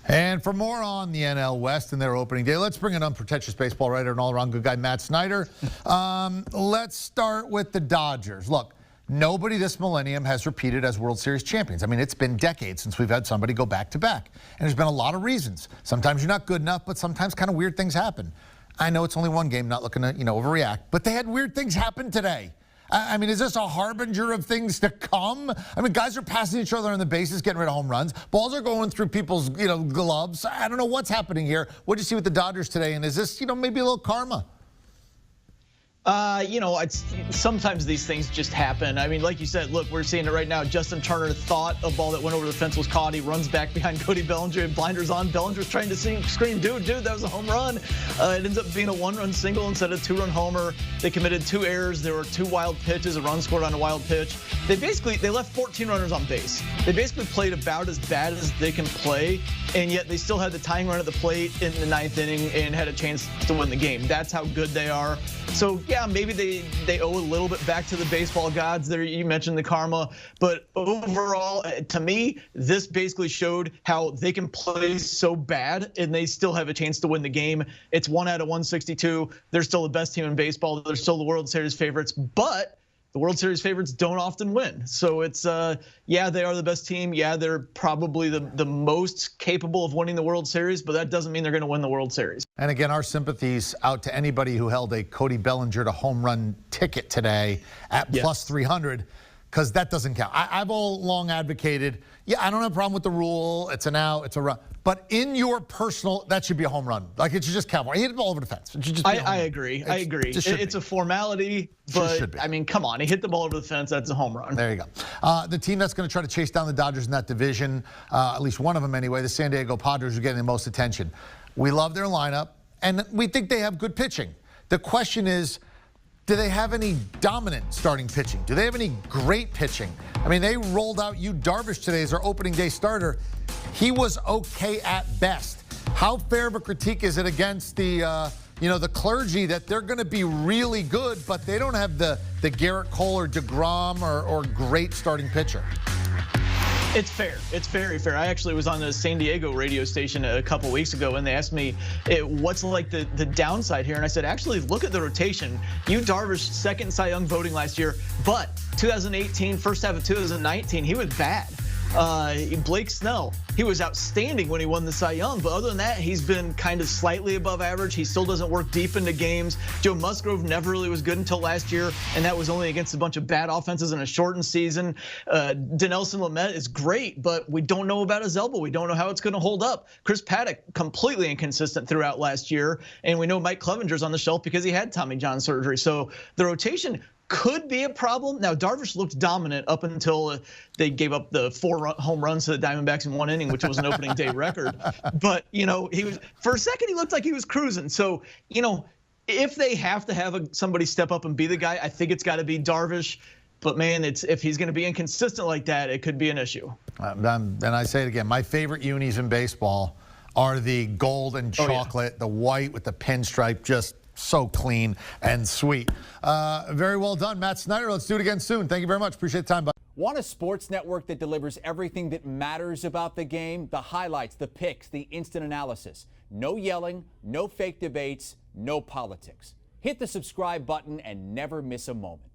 And for more on the NL West and their opening day, let's bring in unpretentious baseball writer and all-around good guy, Matt Snyder. Let's start with the Dodgers. Look, nobody this millennium has repeated as World Series champions. I mean, it's been decades since we've had somebody go back-to-back. And there's been a lot of reasons. Sometimes you're not good enough, but sometimes kind of weird things happen. I know it's only one game, not looking to, overreact, but they had weird things happen today. I mean, is this a harbinger of things to come? I mean, guys are passing each other on the bases, getting rid of home runs. Balls are going through people's, gloves. I don't know what's happening here. What did you see with the Dodgers today? And is this, maybe a little karma? It's sometimes these things just happen. I mean, like you said, look, we're seeing it right now. Justin Turner thought a ball that went over the fence was caught. He runs back behind Cody Bellinger, blinders on. Bellinger's trying to scream, dude, that was a home run. It ends up being a one-run single instead of a two-run homer. They committed 2 errors. There were 2 wild pitches, a run scored on a wild pitch. They left 14 runners on base. They basically played about as bad as they can play, and yet they still had the tying run at the plate in the 9th inning and had a chance to win the game. That's how good they are. So, yeah, maybe they owe a little bit back to the baseball gods. There, you mentioned the karma, but overall, to me, this basically showed how they can play so bad and they still have a chance to win the game. It's 1 out of 162. They're still the best team in baseball. They're still the World Series favorites, but the World Series favorites don't often win. So it's, yeah, they are the best team. Yeah, they're probably the most capable of winning the World Series, but that doesn't mean they're going to win the World Series. And again, our sympathies out to anybody who held a Cody Bellinger to home run ticket today at plus 300, because that doesn't count. I've all long advocated, I don't have a problem with the rule. It's an out, it's a run. But in your personal, that should be a home run. Like, it should just count. He hit the ball over the fence. It should just be I agree. It's a formality, but I mean, come on. He hit the ball over the fence. That's a home run. There you go. The team that's going to try to chase down the Dodgers in that division, at least one of them anyway, the San Diego Padres, are getting the most attention. We love their lineup, and we think they have good pitching. The question is, do they have any dominant starting pitching? Do they have any great pitching? I mean, they rolled out Darvish today as their opening day starter. He was okay at best. How fair of a critique is it against the, the clergy that they're going to be really good, but they don't have the Garrett Cole or DeGrom or great starting pitcher? It's fair. It's very fair. I actually was on the San Diego radio station a couple weeks ago, and they asked me what's like the downside here, and I said, actually, look at the rotation. Darvish, second Cy Young voting last year, but 2018, first half of 2019, he was bad. Blake Snell, he was outstanding when he won the Cy Young, but other than that, he's been kind of slightly above average. He still doesn't work deep into games. Joe Musgrove never really was good until last year, and that was only against a bunch of bad offenses in a shortened season. Dinelson Lamet is great, but we don't know about his elbow. We don't know how it's going to hold up. Chris Paddock, completely inconsistent throughout last year, and we know Mike Clevenger's on the shelf because he had Tommy John surgery. So the rotation could be a problem. Now, Darvish looked dominant up until they gave up the 4 home runs to the Diamondbacks in 1 inning, which was an opening day record. But, he was, for a second, he looked like he was cruising. So, if they have to have somebody step up and be the guy, I think it's got to be Darvish. But, man, if he's going to be inconsistent like that, it could be an issue. And I say it again, my favorite unis in baseball are the gold and chocolate, the white with the pinstripe, just so clean and sweet. Very well done, Matt Snyder. Let's do it again soon. Thank you very much. Appreciate the time, bud. Want a sports network that delivers everything that matters about the game? The highlights, the picks, the instant analysis. No yelling, no fake debates, no politics. Hit the subscribe button and never miss a moment.